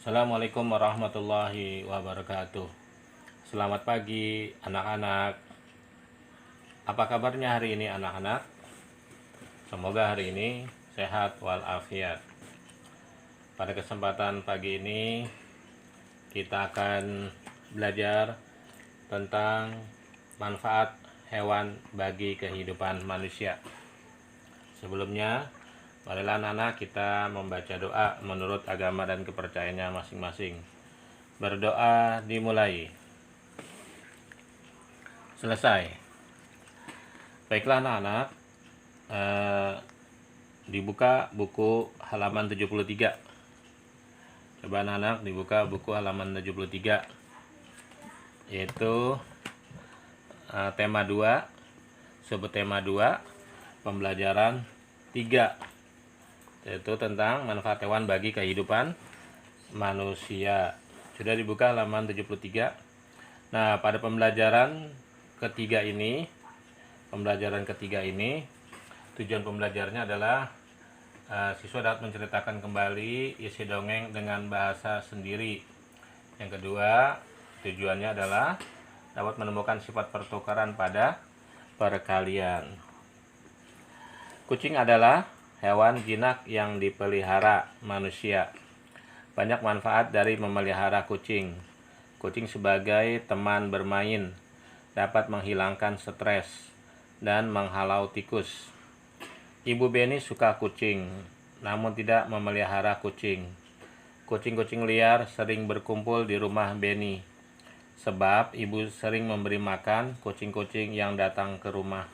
Assalamualaikum warahmatullahi wabarakatuh. Selamat pagi anak-anak. Apa kabarnya hari ini anak-anak? Semoga hari ini sehat walafiat. Pada kesempatan pagi ini kita akan belajar tentang manfaat hewan bagi kehidupan manusia. Sebelumnya, marilah anak-anak kita membaca doa menurut agama dan kepercayaannya masing-masing. Berdoa dimulai. Selesai. Baiklah anak-anak, dibuka buku halaman 73. Coba anak-anak dibuka buku halaman 73, yaitu tema 2, subtema 2, pembelajaran 3, yaitu tentang manfaat hewan bagi kehidupan manusia. Sudah dibuka halaman 73. Nah, pada pembelajaran ketiga ini, tujuan pembelajarnya adalah siswa dapat menceritakan kembali isi dongeng dengan bahasa sendiri. Yang kedua, tujuannya adalah dapat menemukan sifat pertukaran pada perkalian. Kucing adalah hewan jinak yang dipelihara manusia. Banyak manfaat dari memelihara kucing. Kucing sebagai teman bermain, dapat menghilangkan stres dan menghalau tikus. Ibu Beni suka kucing, namun tidak memelihara kucing. Kucing-kucing liar sering berkumpul di rumah Beni, sebab ibu sering memberi makan kucing-kucing yang datang ke rumah.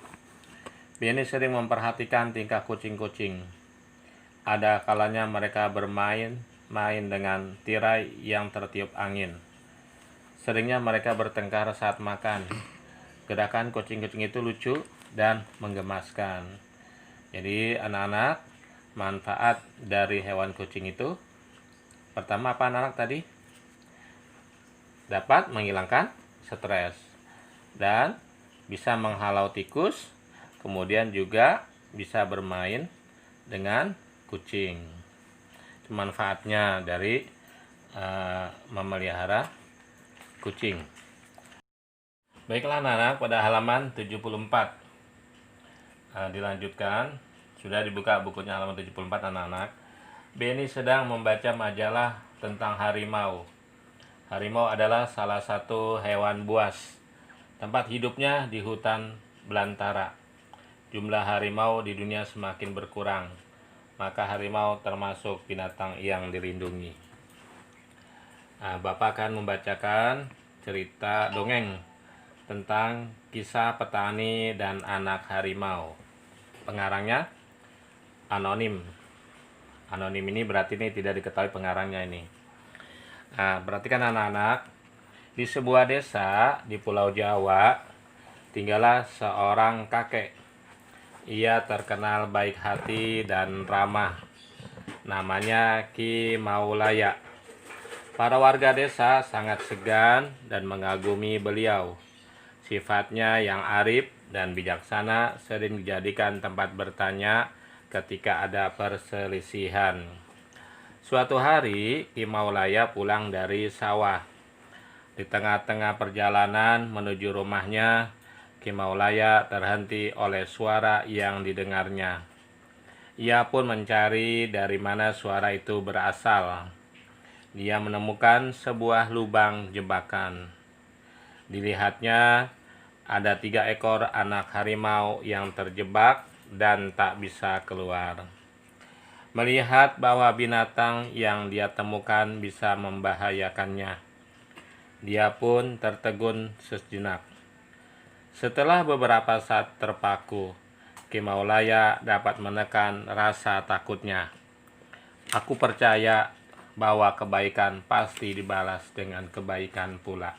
Beni sering memperhatikan tingkah kucing-kucing. Ada kalanya mereka bermain dengan tirai yang tertiup angin. Seringnya mereka bertengkar saat makan. Gerakan kucing-kucing itu lucu dan menggemaskan. Jadi anak-anak, manfaat dari hewan kucing itu, pertama apa anak-anak tadi? Dapat menghilangkan stres dan bisa menghalau tikus, kemudian juga bisa bermain dengan kucing. Itu manfaatnya dari memelihara kucing. Baiklah anak-anak, pada halaman 74 dilanjutkan. Sudah dibuka bukunya halaman 74 anak-anak. Beni sedang membaca majalah tentang harimau. Harimau adalah salah satu hewan buas. Tempat hidupnya di hutan belantara. Jumlah harimau di dunia semakin berkurang, maka harimau termasuk binatang yang dilindungi. Bapak akan membacakan cerita dongeng tentang kisah petani dan anak harimau. Pengarangnya anonim. Anonim ini berarti ini tidak diketahui pengarangnya ini. Perhatikan anak-anak, di sebuah desa di Pulau Jawa tinggallah seorang kakek. Ia terkenal baik hati dan ramah. Namanya Ki Maulaya. Para warga desa sangat segan dan mengagumi beliau. Sifatnya yang arif dan bijaksana sering dijadikan tempat bertanya ketika ada perselisihan. Suatu hari, Ki Maulaya pulang dari sawah. Di tengah-tengah perjalanan menuju rumahnya, Ki Maulaya terhenti oleh suara yang didengarnya. Ia pun mencari dari mana suara itu berasal. Dia menemukan sebuah lubang jebakan. Dilihatnya, ada 3 ekor anak harimau yang terjebak dan tak bisa keluar. Melihat bahwa binatang yang dia temukan bisa membahayakannya, dia pun tertegun sejenak. Setelah beberapa saat terpaku, Ki Maulaya dapat menekan rasa takutnya. Aku percaya bahwa kebaikan pasti dibalas dengan kebaikan pula.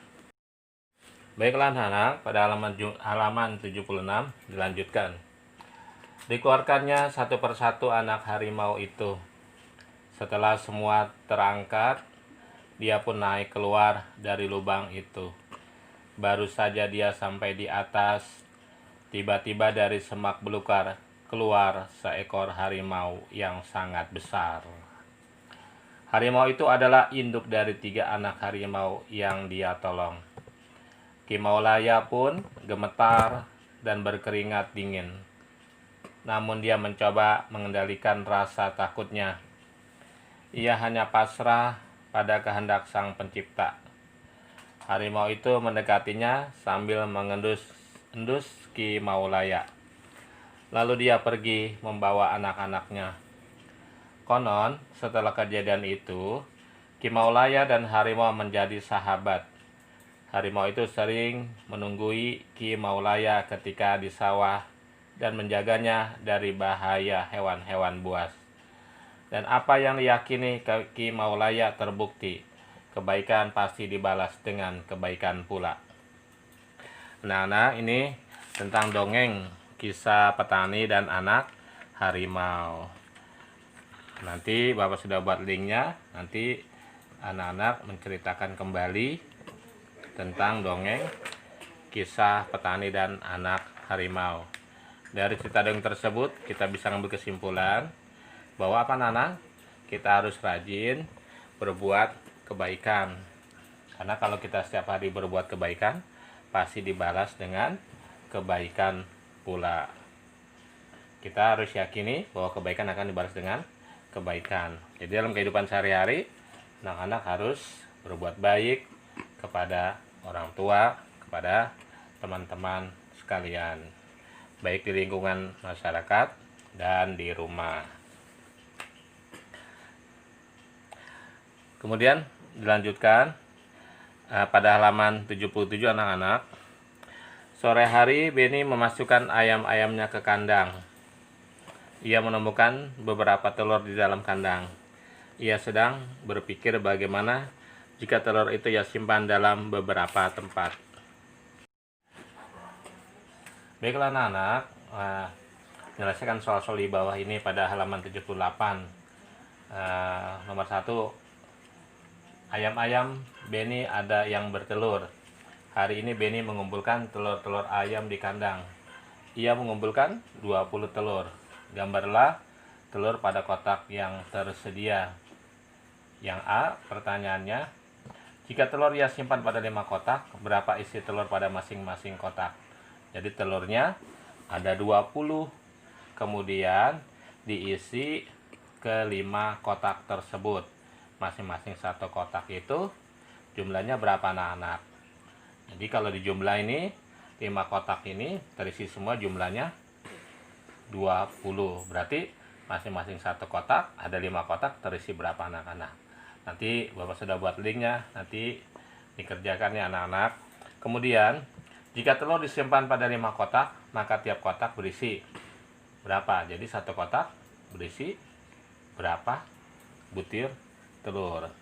Baiklah anak, pada halaman 76 dilanjutkan. Dikeluarkannya satu persatu anak harimau itu. Setelah semua terangkat, dia pun naik keluar dari lubang itu. Baru saja dia sampai di atas, tiba-tiba dari semak belukar keluar seekor harimau yang sangat besar. Harimau itu adalah induk dari 3 anak harimau yang dia tolong. Ki Maulaya pun gemetar dan berkeringat dingin. Namun dia mencoba mengendalikan rasa takutnya. Ia hanya pasrah pada kehendak Sang Pencipta. Harimau itu mendekatinya sambil mengendus-endus Ki Maulaya. Lalu dia pergi membawa anak-anaknya. Konon, setelah kejadian itu, Ki Maulaya dan harimau menjadi sahabat. Harimau itu sering menunggui Ki Maulaya ketika di sawah dan menjaganya dari bahaya hewan-hewan buas. Dan apa yang diyakini Ki Maulaya terbukti, kebaikan pasti dibalas dengan kebaikan pula. Nah, ini tentang dongeng kisah petani dan anak harimau. Nanti Bapak sudah buat linknya, nanti anak-anak menceritakan kembali tentang dongeng kisah petani dan anak harimau. Dari cerita dongeng tersebut kita bisa mengambil kesimpulan bahwa apa Nana? Kita harus rajin berbuat kebaikan. Karena kalau kita setiap hari berbuat kebaikan, pasti dibalas dengan kebaikan pula. Kita harus yakini bahwa kebaikan akan dibalas dengan kebaikan. Jadi dalam kehidupan sehari-hari, anak-anak harus berbuat baik kepada orang tua, kepada teman-teman sekalian, baik di lingkungan masyarakat dan di rumah. Kemudian dilanjutkan pada halaman 77 anak-anak. Sore hari Beni memasukkan ayam-ayamnya ke kandang. Ia menemukan beberapa telur di dalam kandang. Ia sedang berpikir bagaimana jika telur itu ia simpan dalam beberapa tempat. Baiklah anak-anak, menyelesaikan soal-soal di bawah ini pada halaman 78. Nomor 1, ayam-ayam Beni ada yang bertelur. Hari ini Beni mengumpulkan telur-telur ayam di kandang. Ia mengumpulkan 20 telur. Gambarlah telur pada kotak yang tersedia. Yang A, pertanyaannya, jika telur ia simpan pada 5 kotak, berapa isi telur pada masing-masing kotak? Jadi telurnya ada 20, kemudian diisi ke 5 kotak tersebut. Masing-masing satu kotak itu jumlahnya berapa anak-anak? Jadi kalau dijumlah ini, 5 kotak ini terisi semua jumlahnya 20. Berarti masing-masing satu kotak ada 5 kotak terisi berapa anak-anak? Nanti Bapak sudah buat linknya, nanti dikerjakan ya anak-anak. Kemudian jika telur disimpan pada 5 kotak, maka tiap kotak berisi berapa? Jadi satu kotak berisi berapa butir telur.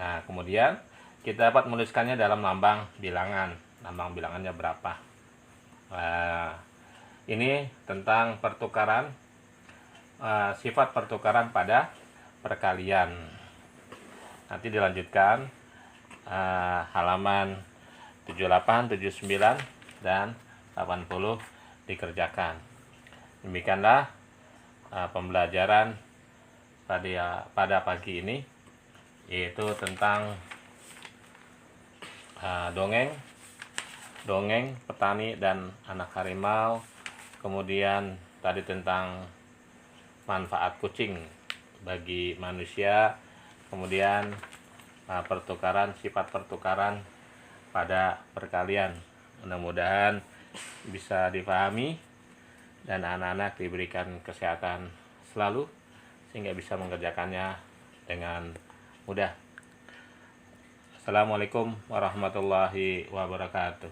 Nah, kemudian kita dapat menuliskannya dalam lambang bilangan. Lambang bilangannya berapa? Nah, ini tentang pertukaran, sifat pertukaran pada perkalian. Nanti dilanjutkan halaman 78, 79, dan 80 dikerjakan. Demikianlah pembelajaran pada pagi ini, yaitu tentang dongeng petani dan anak harimau. Kemudian tadi tentang manfaat kucing bagi manusia. Kemudian sifat pertukaran pada perkalian. Mudah-mudahan bisa dipahami dan anak-anak diberikan kesehatan selalu sehingga bisa mengerjakannya dengan mudah. Assalamualaikum warahmatullahi wabarakatuh.